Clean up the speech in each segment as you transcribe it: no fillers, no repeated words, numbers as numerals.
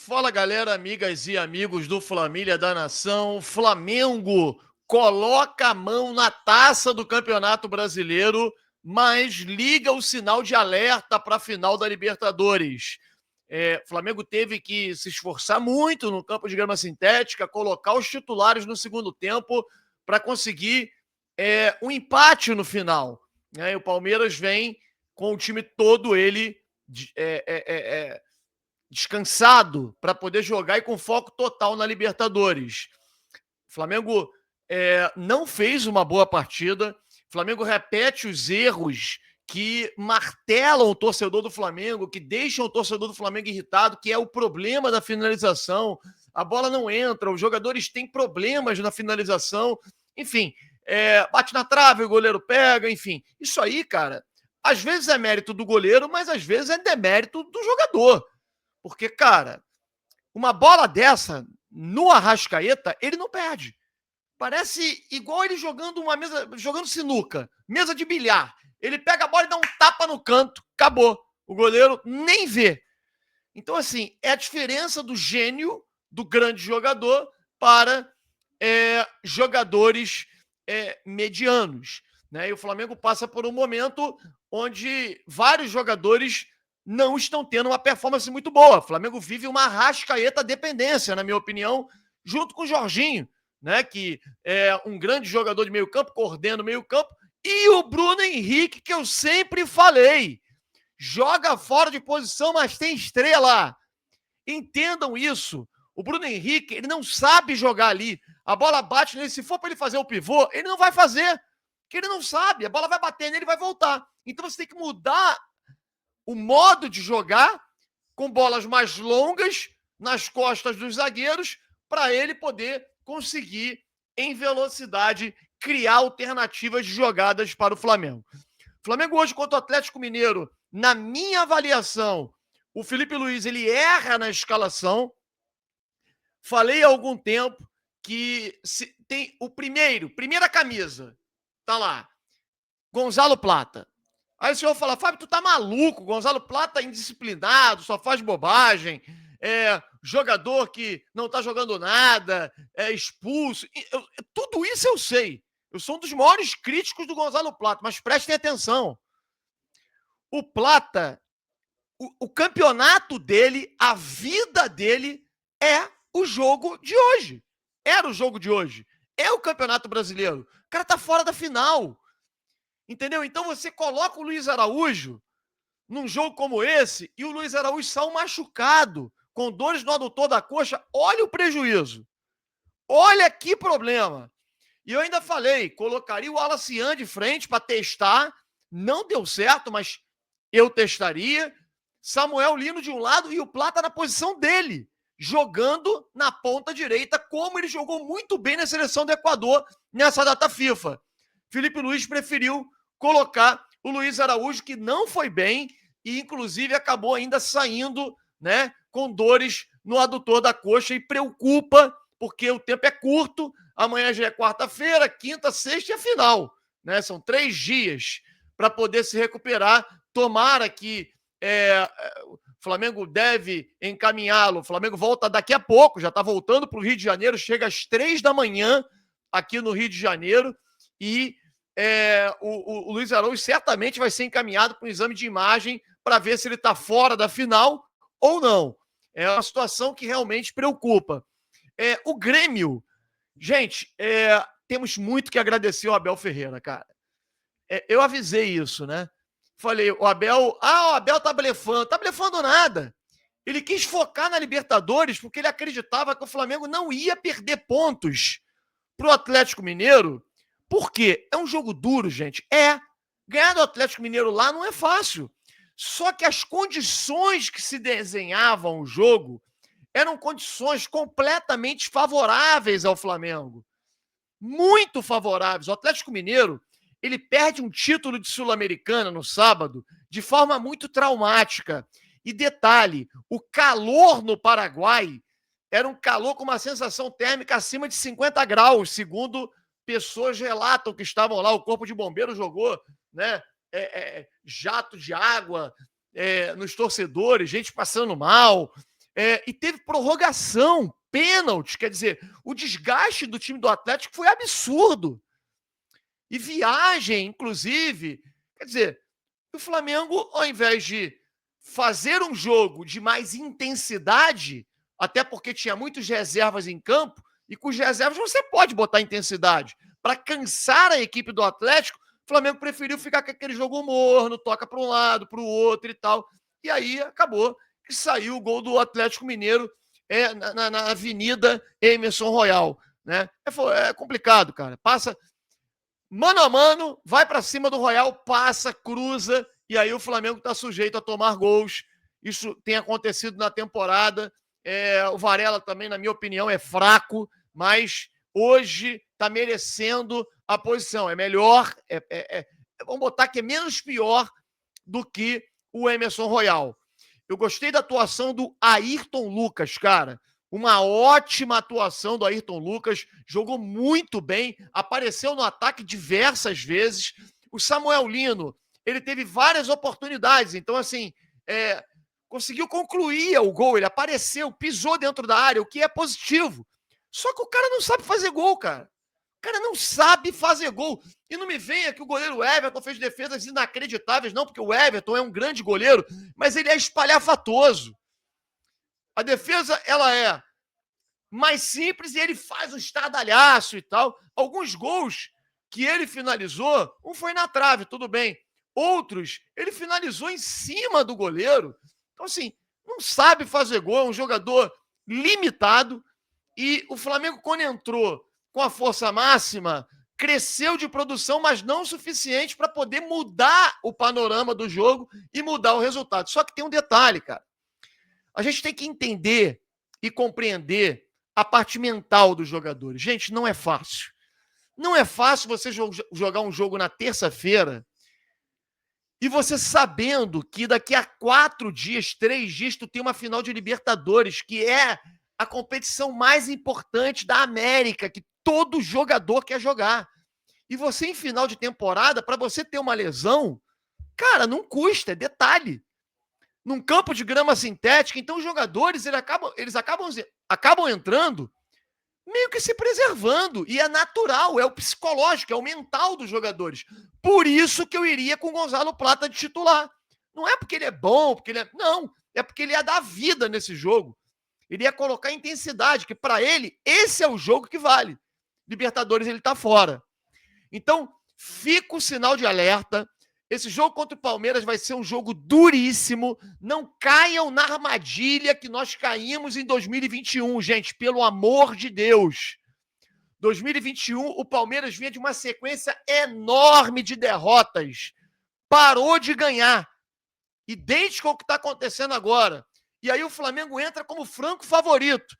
Fala, galera, amigas e amigos do Flamília da Nação. Flamengo coloca a mão na taça do Campeonato Brasileiro, mas liga o sinal de alerta para a final da Libertadores. Flamengo teve que se esforçar muito no campo de grama sintética, colocar os titulares no segundo tempo para conseguir um empate no final. E o Palmeiras vem com o time todo ele descansado para poder jogar e com foco total na Libertadores. O Flamengo não fez uma boa partida. O Flamengo repete os erros que martelam o torcedor do Flamengo, que deixam o torcedor do Flamengo irritado, que é o problema da finalização. A bola não entra, os jogadores têm problemas na finalização. Enfim, bate na trave, o goleiro pega, enfim. Isso aí, cara, às vezes é mérito do goleiro, mas às vezes é demérito do jogador. Porque, cara, uma bola dessa no Arrascaeta, ele não perde. Parece igual ele jogando sinuca, mesa de bilhar. Ele pega a bola e dá um tapa no canto, acabou. O goleiro nem vê. Então, assim, é a diferença do gênio, do grande jogador, para jogadores medianos. Né? E o Flamengo passa por um momento onde vários jogadores não estão tendo uma performance muito boa. O Flamengo vive uma Arrascaeta dependência, na minha opinião, junto com o Jorginho, né, que é um grande jogador de meio campo, coordena o meio campo, e o Bruno Henrique, que eu sempre falei, joga fora de posição, mas tem estrela. Entendam isso. O Bruno Henrique, ele não sabe jogar ali. A bola bate nele, se for para ele fazer o pivô, ele não vai fazer, porque ele não sabe. A bola vai bater nele e vai voltar. Então você tem que mudar o modo de jogar com bolas mais longas nas costas dos zagueiros para ele poder conseguir, em velocidade, criar alternativas de jogadas para o Flamengo. O Flamengo hoje contra o Atlético Mineiro, na minha avaliação, o Felipe Luiz ele erra na escalação. Falei há algum tempo que tem primeira camisa, tá lá, Gonzalo Plata. Aí o senhor fala, Fábio, tu tá maluco, Gonzalo Plata é indisciplinado, só faz bobagem, jogador que não tá jogando nada, é expulso. Tudo isso eu sei. Eu sou um dos maiores críticos do Gonzalo Plata, mas prestem atenção. O Plata, o campeonato dele, a vida dele é o jogo de hoje. Era o jogo de hoje. É o Campeonato Brasileiro. O cara tá fora da final. Entendeu? Então você coloca o Luiz Araújo num jogo como esse e o Luiz Araújo saiu machucado, com dores no adutor da coxa. Olha o prejuízo. Olha que problema. E eu ainda falei, colocaria o Alacian de frente para testar. Não deu certo, mas eu testaria. Samuel Lino de um lado e o Plata na posição dele, jogando na ponta direita, como ele jogou muito bem na seleção do Equador nessa data FIFA. Felipe Luiz preferiu colocar o Luiz Araújo, que não foi bem e, inclusive, acabou ainda saindo, né, com dores no adutor da coxa e preocupa, porque o tempo é curto, amanhã já é quarta-feira, quinta, sexta e a final. Né? São 3 dias para poder se recuperar. Tomara que o Flamengo deve encaminhá-lo. O Flamengo volta daqui a pouco, já está voltando para o Rio de Janeiro, chega às 3 da manhã aqui no Rio de Janeiro e o Luiz Araújo certamente vai ser encaminhado para um exame de imagem para ver se ele está fora da final ou não. É uma situação que realmente preocupa. O Grêmio, gente, temos muito que agradecer ao Abel Ferreira, cara. Eu avisei isso, né? Falei, o Abel tá blefando. Tá blefando nada. Ele quis focar na Libertadores porque ele acreditava que o Flamengo não ia perder pontos pro Atlético Mineiro. Por quê? É um jogo duro, gente. Ganhar do Atlético Mineiro lá não é fácil. Só que as condições que se desenhavam o jogo eram condições completamente favoráveis ao Flamengo. Muito favoráveis. O Atlético Mineiro, ele perde um título de Sul-Americana no sábado de forma muito traumática. E detalhe, o calor no Paraguai era um calor com uma sensação térmica acima de 50 graus, segundo pessoas relatam que estavam lá. O Corpo de Bombeiros jogou, né, jato de água nos torcedores, gente passando mal. e teve prorrogação, pênalti, quer dizer, o desgaste do time do Atlético foi absurdo. E viagem, inclusive, quer dizer, o Flamengo, ao invés de fazer um jogo de mais intensidade, até porque tinha muitas reservas em campo, e com os reservas você pode botar intensidade. Para cansar a equipe do Atlético, o Flamengo preferiu ficar com aquele jogo morno, toca para um lado, para o outro e tal. E aí acabou que saiu o gol do Atlético Mineiro na Avenida Emerson Royal. Né? É complicado, cara. Passa mano a mano, vai para cima do Royal, passa, cruza, e aí o Flamengo está sujeito a tomar gols. Isso tem acontecido na temporada. O Varela também, na minha opinião, é fraco, mas hoje está merecendo a posição. É melhor, vamos botar que é menos pior do que o Emerson Royal. Eu gostei da atuação do Ayrton Lucas, cara. Uma ótima atuação do Ayrton Lucas, jogou muito bem, apareceu no ataque diversas vezes. O Samuel Lino, ele teve várias oportunidades, então, assim, conseguiu concluir o gol, ele apareceu, pisou dentro da área, o que é positivo. Só que o cara não sabe fazer gol, cara. O cara não sabe fazer gol. E não me venha que o goleiro Everton fez defesas inacreditáveis, não, porque o Everton é um grande goleiro, mas ele é espalhafatoso. A defesa, ela é mais simples e ele faz um estardalhaço e tal. Alguns gols que ele finalizou, um foi na trave, tudo bem. Outros, ele finalizou em cima do goleiro. Então, assim, não sabe fazer gol, é um jogador limitado. E o Flamengo, quando entrou com a força máxima, cresceu de produção, mas não o suficiente para poder mudar o panorama do jogo e mudar o resultado. Só que tem um detalhe, cara. A gente tem que entender e compreender a parte mental dos jogadores. Gente, não é fácil. Não é fácil você jogar um jogo na terça-feira e você sabendo que daqui a 4 dias, 3 dias, tu tem uma final de Libertadores, que é a competição mais importante da América, que todo jogador quer jogar. E você, em final de temporada, para você ter uma lesão, cara, não custa, é detalhe. Num campo de grama sintética, então os jogadores eles acabam entrando meio que se preservando. E é natural, é o psicológico, é o mental dos jogadores. Por isso que eu iria com o Gonzalo Plata de titular. Não é porque ele é bom, porque ele é. Não, é porque ele ia dar vida nesse jogo. Ele ia colocar intensidade, que para ele, esse é o jogo que vale. Libertadores, ele tá fora. Então, fica o sinal de alerta. Esse jogo contra o Palmeiras vai ser um jogo duríssimo. Não caiam na armadilha que nós caímos em 2021, gente, pelo amor de Deus. 2021, o Palmeiras vinha de uma sequência enorme de derrotas. Parou de ganhar. Idêntico ao que está acontecendo agora. E aí o Flamengo entra como franco favorito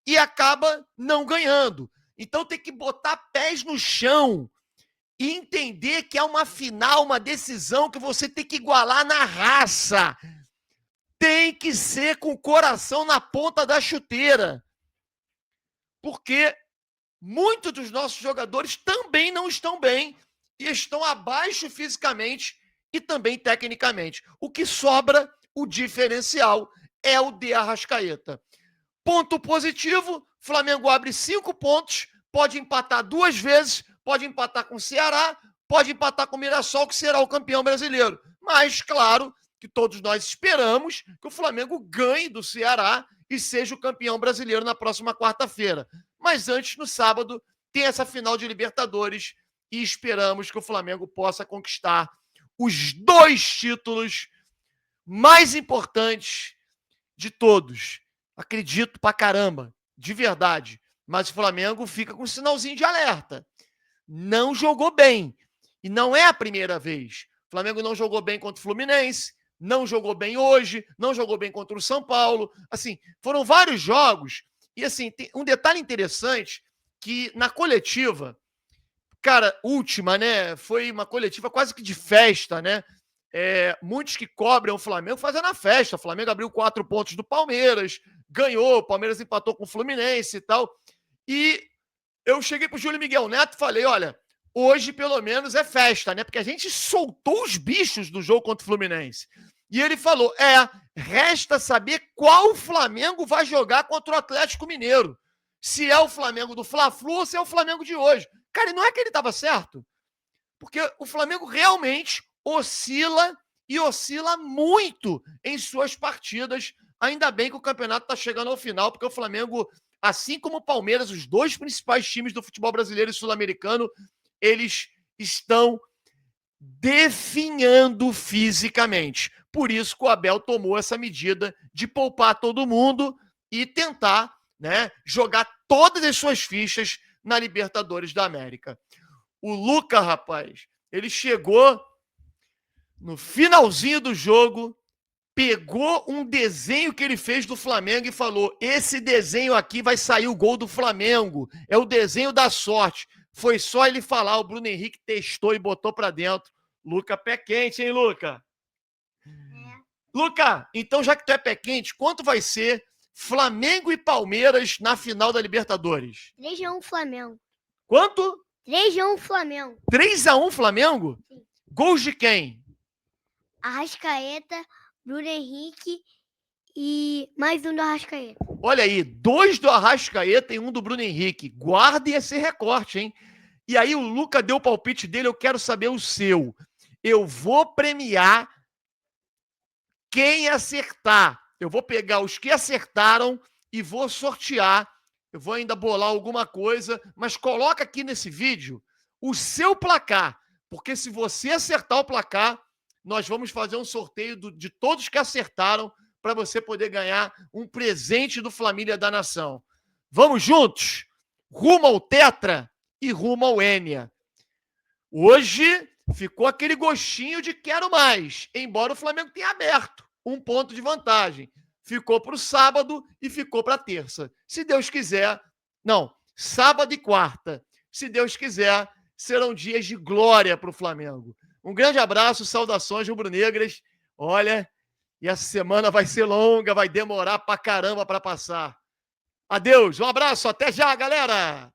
e acaba não ganhando. Então tem que botar pés no chão e entender que é uma final, uma decisão que você tem que igualar na raça. Tem que ser com o coração na ponta da chuteira. Porque muitos dos nossos jogadores também não estão bem e estão abaixo fisicamente e também tecnicamente. O que sobra, o diferencial, é o de Arrascaeta. Ponto positivo, Flamengo abre 5 pontos, pode empatar 2 vezes, pode empatar com o Ceará, pode empatar com o Mirassol, que será o campeão brasileiro. Mas, claro, que todos nós esperamos que o Flamengo ganhe do Ceará e seja o campeão brasileiro na próxima quarta-feira. Mas antes, no sábado, tem essa final de Libertadores e esperamos que o Flamengo possa conquistar os 2 títulos mais importantes de todos. Acredito pra caramba, de verdade. Mas o Flamengo fica com um sinalzinho de alerta. Não jogou bem. E não é a primeira vez. O Flamengo não jogou bem contra o Fluminense, não jogou bem hoje, não jogou bem contra o São Paulo. Assim, foram vários jogos. E assim, tem um detalhe interessante que na coletiva, cara, última, né? Foi uma coletiva quase que de festa, né? Muitos que cobrem o Flamengo fazendo a festa. O Flamengo abriu 4 pontos do Palmeiras, ganhou, o Palmeiras empatou com o Fluminense e tal. E eu cheguei pro Júlio Miguel Neto e falei, olha, hoje pelo menos é festa, né? Porque a gente soltou os bichos do jogo contra o Fluminense. E ele falou: resta saber qual Flamengo vai jogar contra o Atlético Mineiro. Se é o Flamengo do Fla-Flu ou se é o Flamengo de hoje. Cara, e não é que ele estava certo, porque o Flamengo realmente oscila e oscila muito em suas partidas. Ainda bem que o campeonato está chegando ao final, porque o Flamengo, assim como o Palmeiras, os dois principais times do futebol brasileiro e sul-americano, eles estão definhando fisicamente. Por isso que o Abel tomou essa medida de poupar todo mundo e tentar, né, jogar todas as suas fichas na Libertadores da América. O Luca, rapaz, ele chegou no finalzinho do jogo, pegou um desenho que ele fez do Flamengo e falou: esse desenho aqui vai sair o gol do Flamengo, é o desenho da sorte. Foi só ele falar, o Bruno Henrique testou e botou para dentro. Luca, pé quente, hein, Luca? Luca, então já que tu é pé quente, quanto vai ser Flamengo e Palmeiras na final da Libertadores? 3-1 Flamengo. Quanto? 3-1 Flamengo. 3-1 Flamengo? Sim. Gols de quem? Arrascaeta, Bruno Henrique e mais um do Arrascaeta. Olha aí, 2 do Arrascaeta e 1 do Bruno Henrique. Guardem esse recorte, hein? E aí o Luca deu o palpite dele, eu quero saber o seu. Eu vou premiar quem acertar. Eu vou pegar os que acertaram e vou sortear. Eu vou ainda bolar alguma coisa, mas coloca aqui nesse vídeo o seu placar, porque se você acertar o placar, nós vamos fazer um sorteio de todos que acertaram para você poder ganhar um presente do Família da Nação. Vamos juntos? Rumo ao Tetra e rumo ao Enia. Hoje ficou aquele gostinho de quero mais, embora o Flamengo tenha aberto 1 ponto de vantagem. Ficou para o sábado e ficou para a terça. Se Deus quiser, não, sábado e quarta. Se Deus quiser, serão dias de glória para o Flamengo. Um grande abraço, saudações rubro-negras. Olha, e essa semana vai ser longa, vai demorar pra caramba para passar. Adeus, um abraço, até já, galera!